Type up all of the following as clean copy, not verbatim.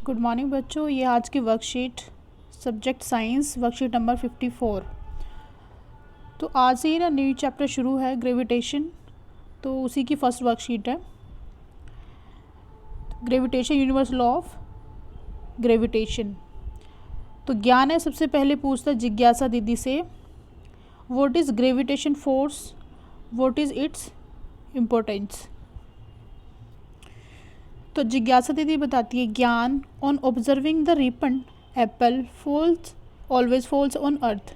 Good morning बच्चों। ये आज की worksheet subject science worksheet number 54। तो आज से ही ना न्यू चैप्टर शुरू है ग्रेविटेशन, तो उसी की फर्स्ट वर्कशीट है gravitation, universal law of gravitation. तो ज्ञान है सबसे पहले पूछता जिज्ञासा दीदी से, what is gravitation force, what is its importance. तो जिज्ञासा दीदी बताती है Gyan on observing the ripen apple falls always falls on earth,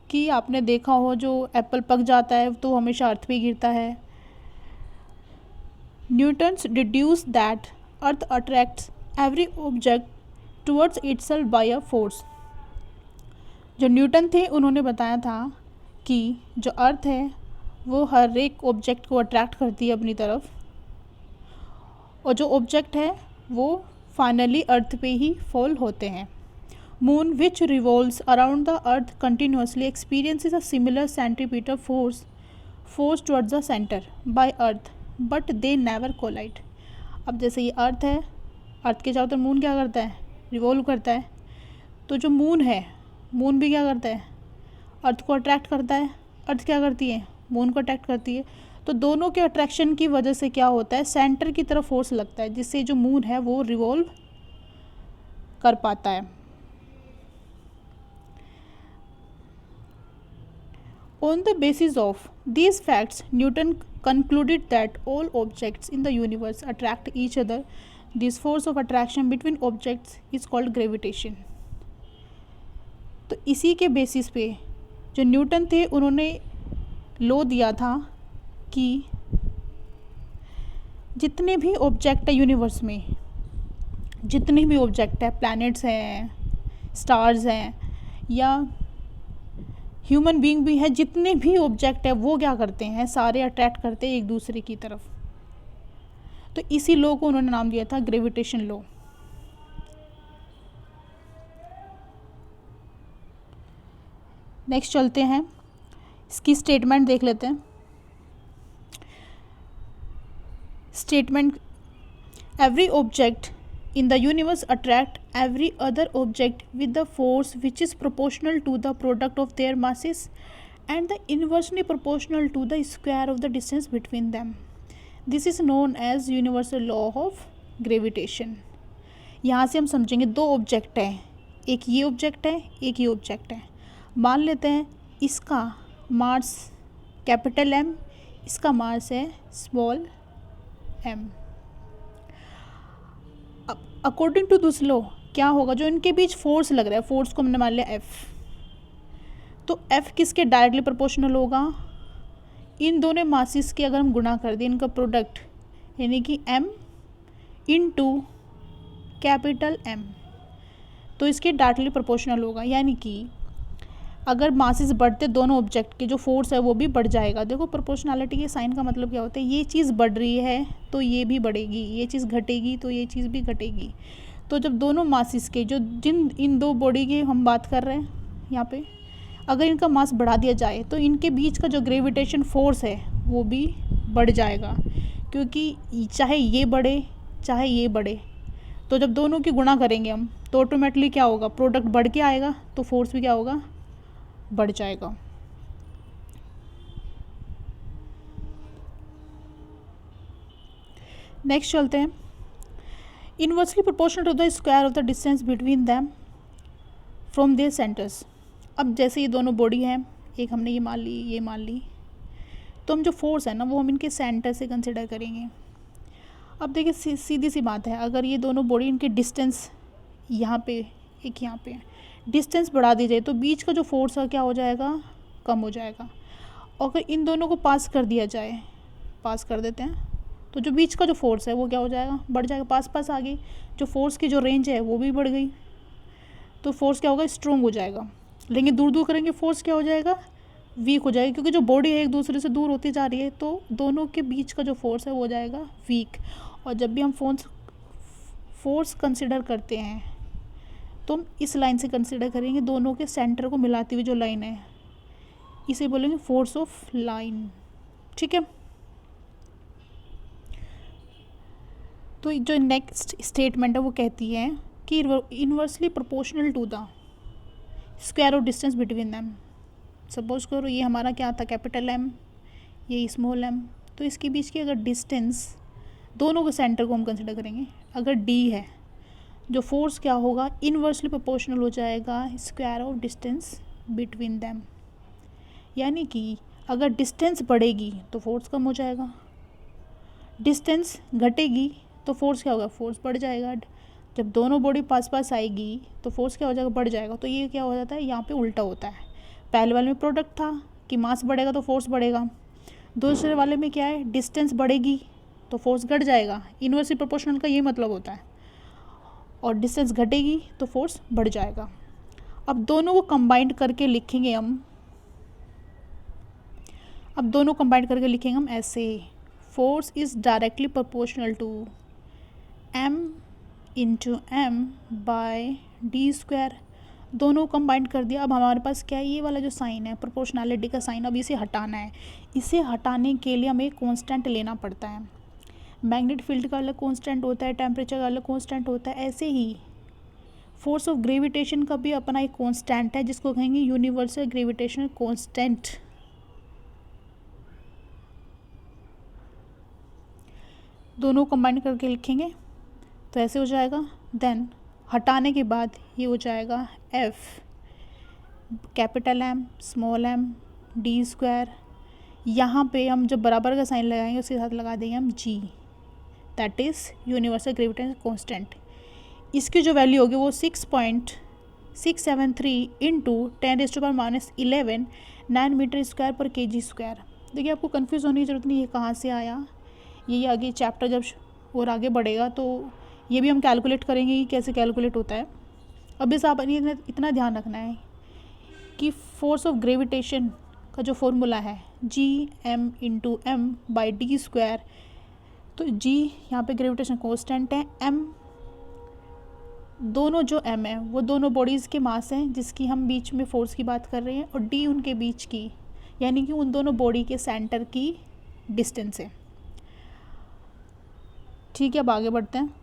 कि आपने देखा हो जो एप्पल पक जाता है तो हमेशा अर्थ पे गिरता है। Newtons deduce that earth attracts every object towards itself by a force. जो न्यूटन थे उन्होंने बताया था कि जो अर्थ है वो हर एक ऑब्जेक्ट को अट्रैक्ट करती है अपनी तरफ, और जो ऑब्जेक्ट है वो फाइनली अर्थ पे ही फॉल होते हैं। Moon which revolves around the earth continuously experiences a similar centripetal force towards the centre by earth but they never collide. अब जैसे ये अर्थ है, अर्थ के चारों तरफ मून क्या करता है, रिवॉल्व करता है। तो जो मून है, मून भी क्या करता है, अर्थ को अट्रैक्ट करता है। अर्थ क्या करती है, मून को अट्रैक्ट करती है। तो दोनों के अट्रैक्शन की वजह से क्या होता है, सेंटर की तरफ फोर्स लगता है, जिससे जो मून है वो रिवॉल्व कर पाता है। On the basis of these facts Newton concluded that all objects in the universe attract each other. This force of attraction between objects is called gravitation. तो इसी के बेसिस पे जो न्यूटन थे उन्होंने लॉ दिया था कि जितने भी ऑब्जेक्ट है यूनिवर्स में, जितने भी ऑब्जेक्ट है, प्लैनेट्स हैं, स्टार्स हैं या ह्यूमन बीइंग भी है, जितने भी ऑब्जेक्ट है वो क्या करते हैं, सारे अट्रैक्ट करते हैं एक दूसरे की तरफ। तो इसी लॉ को उन्होंने नाम दिया था ग्रेविटेशन लॉ। नेक्स्ट चलते हैं, इसकी स्टेटमेंट देख लेते हैं। Statement, every object in the universe attract every other object with the force which is proportional to the product of their masses and the inversely proportional to the square of the distance between them. This is known as universal law of gravitation. यहाँ से हम समझेंगे दो object हैं, एक ये object है, एक ये ऑब्जेक्ट है। मान लेते हैं इसका मास कैपिटल एम, इसका मास है small M. According to this law क्या होगा, जो इनके बीच फोर्स लग रहा है, फोर्स को हमने मान लिया एफ, तो एफ किसके डायरेक्टली प्रोपोर्शनल होगा, इन दोनों मासिस के अगर हम गुणा कर दें इनका प्रोडक्ट, यानी कि एम इनटू कैपिटल एम, तो इसके डायरेक्टली प्रोपोर्शनल होगा। यानी कि अगर मासिस बढ़ते दोनों ऑब्जेक्ट के, जो फोर्स है वो भी बढ़ जाएगा। देखो प्रोपोर्शनैलिटी के साइन का मतलब क्या होता है, ये चीज़ बढ़ रही है तो ये भी बढ़ेगी, ये चीज़ घटेगी तो ये चीज़ भी घटेगी। तो जब दोनों मासिस के, जो जिन इन दो बॉडी की हम बात कर रहे हैं यहाँ पे, अगर इनका मास बढ़ा दिया जाए तो इनके बीच का जो ग्रेविटेशन फोर्स है वो भी बढ़ जाएगा, क्योंकि चाहे ये बढ़े चाहे ये बढ़े, तो जब दोनों की गुणा करेंगे हम तो ऑटोमेटिकली क्या होगा, प्रोडक्ट बढ़ के आएगा, तो फोर्स भी क्या होगा, बढ़ जाएगा। नेक्स्ट चलते हैं, inversely proportional to the square of the distance between them from their centres. अब जैसे ये दोनों बॉडी हैं, एक हमने ये मान ली, ये मान ली, तो हम जो फोर्स है ना वो हम इनके सेंटर से कंसिडर करेंगे। अब देखिए सीधी सी बात है, अगर ये दोनों बॉडी इनके डिस्टेंस यहाँ पे एक यहाँ पे डिस्टेंस बढ़ा दी जाए तो बीच का जो फोर्स है क्या हो जाएगा, कम हो जाएगा। और अगर इन दोनों को पास कर दिया जाए, पास कर देते हैं, तो जो बीच का जो फोर्स है वो क्या हो जाएगा, बढ़ जाएगा। पास पास आ गई, जो फोर्स की जो रेंज है वो भी बढ़ गई, तो फोर्स क्या होगा, स्ट्रॉन्ग हो जाएगा। लेकिन दूर दूर करेंगे फोर्स क्या हो जाएगा, वीक हो जाएगी, क्योंकि जो बॉडी है एक दूसरे से दूर होती जा रही है, तो दोनों के बीच का जो फोर्स है वो हो जाएगा वीक। और जब भी हम फोर्स कंसिडर करते हैं तो हम इस लाइन से कंसिडर करेंगे, दोनों के सेंटर को मिलाती हुई जो लाइन है, इसे बोलेंगे फोर्स ऑफ लाइन। ठीक है, तो जो नेक्स्ट स्टेटमेंट है वो कहती है कि inversely proportional to the square of distance between them. Suppose करो ये हमारा क्या था, कैपिटल एम, ये स्मॉल एम, तो इसके बीच की अगर डिस्टेंस, दोनों के सेंटर को हम कंसिडर करेंगे, अगर डी है, जो फोर्स क्या होगा, इन्वर्सली प्रोपोर्शनल हो जाएगा square of distance between them. यानी कि अगर डिस्टेंस बढ़ेगी तो फोर्स कम हो जाएगा, डिस्टेंस घटेगी तो फोर्स क्या होगा, फोर्स बढ़ जाएगा। जब दोनों बॉडी पास पास आएगी तो फोर्स क्या हो जाएगा, बढ़ जाएगा। तो ये क्या हो जाता है, यहाँ पे उल्टा होता है। पहले वाले में प्रोडक्ट था कि मास बढ़ेगा तो फोर्स बढ़ेगा, दूसरे वाले में क्या है, डिस्टेंस बढ़ेगी तो फोर्स घट जाएगा। इन्वर्सली प्रोपोर्शनल का ये मतलब होता है। और डिस्टेंस घटेगी तो फोर्स बढ़ जाएगा। अब दोनों को कंबाइंड करके लिखेंगे हम, ऐसे, force is directly proportional to m into M by D square. दोनों कंबाइंड कर दिया। अब हमारे पास क्या है, ये वाला जो साइन है प्रोपोर्शनैलिटी का साइन, अब इसे हटाना है। इसे हटाने के लिए हमें कांस्टेंट लेना पड़ता है। मैग्नेटिक फील्ड का अलग कांस्टेंट होता है, टेम्परेचर का अलग कांस्टेंट होता है। ऐसे ही फोर्स ऑफ ग्रेविटेशन का भी अपना एक कांस्टेंट है, जिसको कहेंगे यूनिवर्सल ग्रेविटेशनल कांस्टेंट। दोनों कंबाइन करके लिखेंगे तो ऐसे हो जाएगा। देन हटाने के बाद ये हो जाएगा F, capital M small m D square. यहाँ पे हम जब बराबर का साइन लगाएंगे उसके साथ लगा देंगे हम G, that is universal gravitational constant. इसकी जो वैल्यू होगी वो 6.673 इंटू 10⁻11 9 मीटर स्क्वायर पर kg स्क्वायर। देखिए आपको कन्फ्यूज़ होने की ज़रूरत नहीं है कहाँ से आया, ये आगे चैप्टर जब और आगे बढ़ेगा तो ये भी हम कैलकुलेट करेंगे कि कैसे कैलकुलेट होता है। अब इस आप इतना ध्यान रखना है कि फोर्स ऑफ ग्रेविटेशन का जो फॉर्मूला है Gm into M by D square, तो G यहाँ पे ग्रेविटेशन कांस्टेंट है, M दोनों जो M है वो दोनों बॉडीज़ के मास हैं जिसकी हम बीच में फोर्स की बात कर रहे हैं, और D उनके बीच की, यानी कि उन दोनों बॉडी के सेंटर की डिस्टेंस है। ठीक है, अब आगे बढ़ते हैं।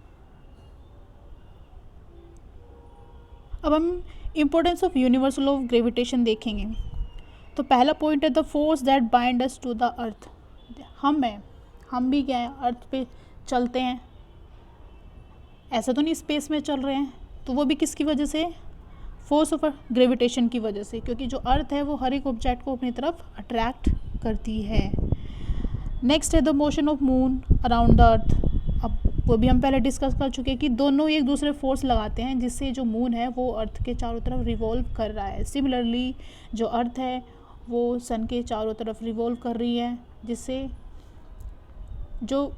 अब हम importance of universal of gravitation देखेंगे। तो पहला पॉइंट है the force that bind us to the earth. हम भी क्या है, अर्थ पे चलते हैं, ऐसा तो नहीं स्पेस में चल रहे हैं। तो वो भी किसकी वजह से, फोर्स ऑफ ग्रेविटेशन की वजह से, क्योंकि जो अर्थ है वो हर एक ऑब्जेक्ट को अपनी तरफ अट्रैक्ट करती है। नेक्स्ट है the motion of moon around the अर्थ। अब वो भी हम पहले डिस्कस कर चुके हैं कि दोनों एक दूसरे फोर्स लगाते हैं, जिससे जो मून है वो अर्थ के चारों तरफ रिवॉल्व कर रहा है। सिमिलरली जो अर्थ है वो सन के चारों तरफ रिवॉल्व कर रही है, जिससे जो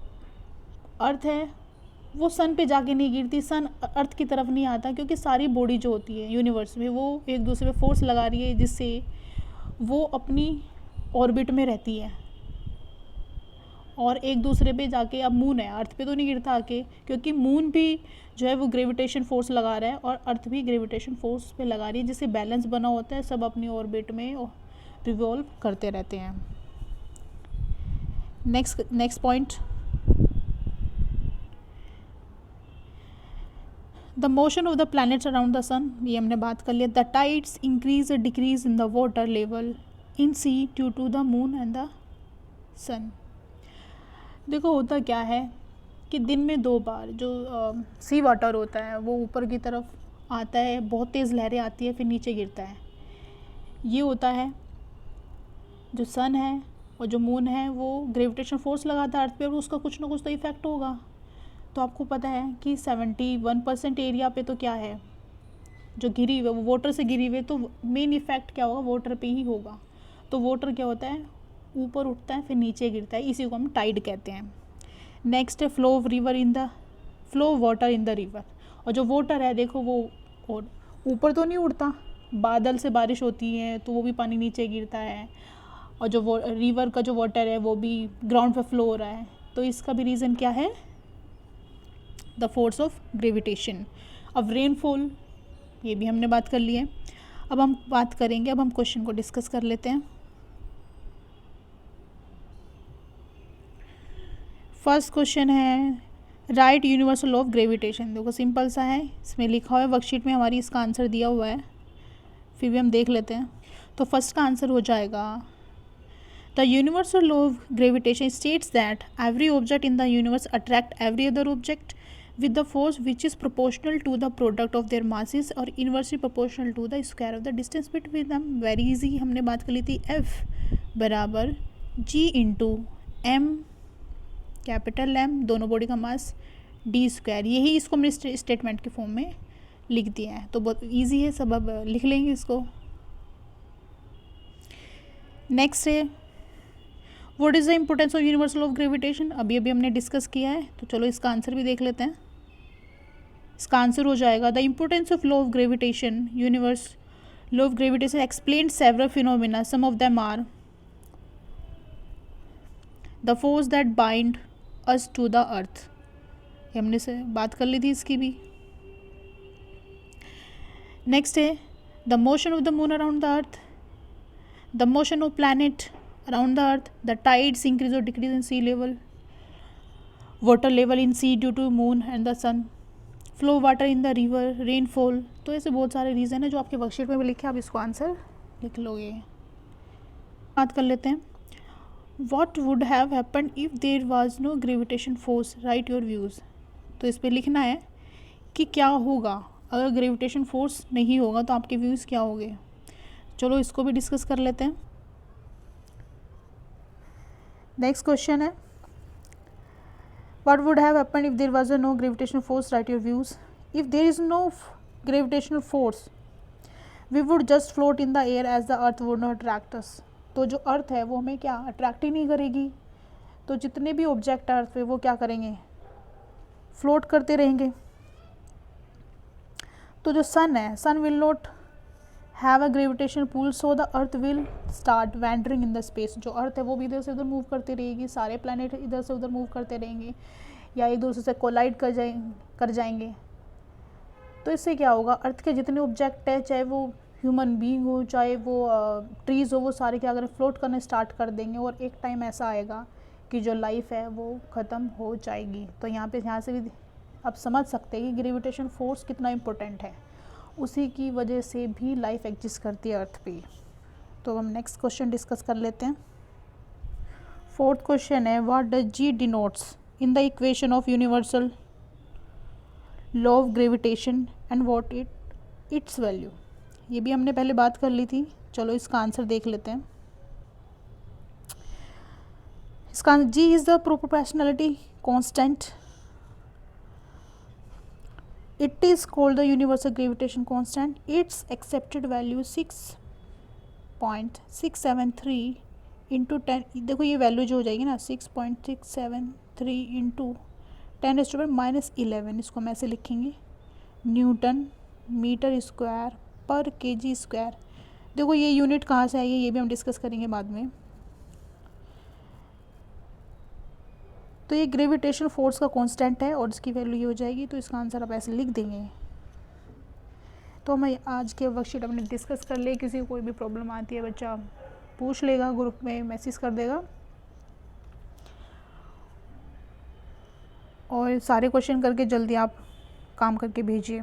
अर्थ है वो सन पे जाके नहीं गिरती, सन अर्थ की तरफ नहीं आता, क्योंकि सारी बॉडी जो होती है यूनिवर्स में वो एक दूसरे पे फोर्स लगा रही है, जिससे वो अपनी ऑर्बिट में रहती है और एक दूसरे पे जाके, अब मून है अर्थ पे तो नहीं गिरता आके, क्योंकि मून भी जो है वो ग्रेविटेशन फोर्स लगा रहा है और अर्थ भी ग्रेविटेशन फोर्स पे लगा रही है, जिससे बैलेंस बना होता है, सब अपनी ऑर्बिट में रिवॉल्व करते रहते हैं। Next point, the motion of the planets around the sun, ये हमने बात कर लिया। द टाइड्स इंक्रीज और decrease in the water level in sea due to the moon and the sun. देखो होता क्या है कि दिन में 2 बार जो सी वाटर होता है वो ऊपर की तरफ आता है, बहुत तेज़ लहरें आती है, फिर नीचे गिरता है। ये होता है जो सन है और जो मून है वो ग्रेविटेशन फोर्स लगाता है अर्थ पे, और उसका कुछ ना कुछ तो इफ़ेक्ट होगा। तो आपको पता है कि 71% एरिया पे तो क्या है, जो घिरी हुई है वो वाटर से घिरी हुई है, तो मेन इफ़ेक्ट क्या होगा, वाटर पे ही होगा। तो वाटर क्या होता है, ऊपर उठता है फिर नीचे गिरता है, इसी को हम टाइड कहते हैं। नेक्स्ट है flow of water in the river. और जो वाटर है देखो वो और ऊपर तो नहीं उड़ता, बादल से बारिश होती है तो वो भी पानी नीचे गिरता है, और जो रिवर का जो वाटर है वो भी ग्राउंड पे फ्लो हो रहा है। तो इसका भी रीज़न क्या है, द फोर्स ऑफ ग्रेविटेशन। अब रेनफॉल, ये भी हमने बात कर ली है। अब हम बात करेंगे, अब हम क्वेश्चन को डिस्कस कर लेते हैं। फर्स्ट क्वेश्चन है right universal law of gravitation. देखो सिंपल सा है, इसमें लिखा हुआ है, वर्कशीट में हमारी इसका आंसर दिया हुआ है, फिर भी हम देख लेते हैं। तो फर्स्ट का आंसर हो जाएगा the universal law of gravitation states that every object in the universe attract every other object with the force which is proportional to the product of their masses और inversely proportional to the square of the distance between them। Very easy, हमने बात कर ली थी F बराबर G into M capital M, दोनों body का मास D square. यही इसको हमने स्टेटमेंट के फॉर्म में लिख दिया है, तो बहुत ईजी है, सब अब लिख लेंगे इसको। नेक्स्ट है what is the importance of universal of gravitation. अभी अभी हमने डिस्कस किया है, तो चलो इसका आंसर भी देख लेते हैं। इसका आंसर हो जाएगा the importance of law of gravitation universe law of gravitation explain several phenomena, some of them are the force that bind us to the earth. हमने से बात कर ली थी इसकी भी। नेक्स्ट है the motion of the moon around the earth, the motion of planet around the earth, the tides increase और decrease in sea level, water level in sea due to moon and the sun, flow water in the river, rainfall. तो ऐसे बहुत सारे reason है जो आपके worksheet में भी लिखे, आप इसको आंसर लिख लोगे। बात कर लेते हैं what would have happened if there was no gravitation force, right your views. तो इस पर लिखना है कि क्या होगा अगर ग्रेविटेशन फोर्स नहीं होगा, तो आपके व्यूज़ क्या होंगे। चलो इसको भी डिस्कस कर लेते हैं। नेक्स्ट क्वेश्चन है what would have happened if there was no gravitational force, write your views। if there is no gravitational force we would just float in the air as the earth would not attract us। तो जो earth है वो हमें क्या attract ही नहीं करेगी, तो जितने भी ऑब्जेक्ट अर्थ पे वो क्या करेंगे, फ्लोट करते रहेंगे। तो जो सन है, sun will not have a gravitation pull, so the earth will start wandering in the space. जो अर्थ है वो भी इधर से उधर मूव करती रहेगी, सारे प्लैनेट इधर से उधर मूव करते रहेंगे या एक दूसरे से कोलाइड कर जाएंगे। तो इससे क्या होगा, अर्थ के जितने ऑब्जेक्ट है, चाहे वो ह्यूमन बीइंग हो, चाहे वो ट्रीज़ हो, वो सारे क्या करें, फ्लोट करने स्टार्ट कर देंगे और एक टाइम ऐसा आएगा कि जो लाइफ है वो ख़त्म हो जाएगी। तो यहाँ से भी आप समझ सकते हैं कि ग्रेविटेशन फोर्स कितना इम्पोर्टेंट है, उसी की वजह से भी लाइफ एग्जिस्ट करती है अर्थ पे। तो हम नेक्स्ट क्वेश्चन डिस्कस कर लेते हैं। फोर्थ क्वेश्चन है what does G denotes in the equation of universal law of gravitation and what its value. ये भी हमने पहले बात कर ली थी, चलो इसका आंसर देख लेते हैं। इसका G is the proportionality constant, it is called the universal gravitation constant, its accepted value 6.673 into 10। देखो ये वैल्यू जो हो जाएगी ना 6.673 इंटू 10⁻⁻11, इसको हम ऐसे लिखेंगे न्यूटन मीटर स्क्वायर पर केजी स्क्वायर। देखो ये यूनिट कहाँ से आएगी ये भी हम डिस्कस करेंगे बाद में। तो ये ग्रेविटेशन फोर्स का कांस्टेंट है और इसकी वैल्यू ये हो जाएगी, तो इसका आंसर आप ऐसे लिख देंगे। तो हम आज के वर्कशीट अपने डिस्कस कर ले, किसी को कोई भी प्रॉब्लम आती है बच्चा पूछ लेगा, ग्रुप में मैसेज कर देगा और सारे क्वेश्चन करके जल्दी आप काम करके भेजिए।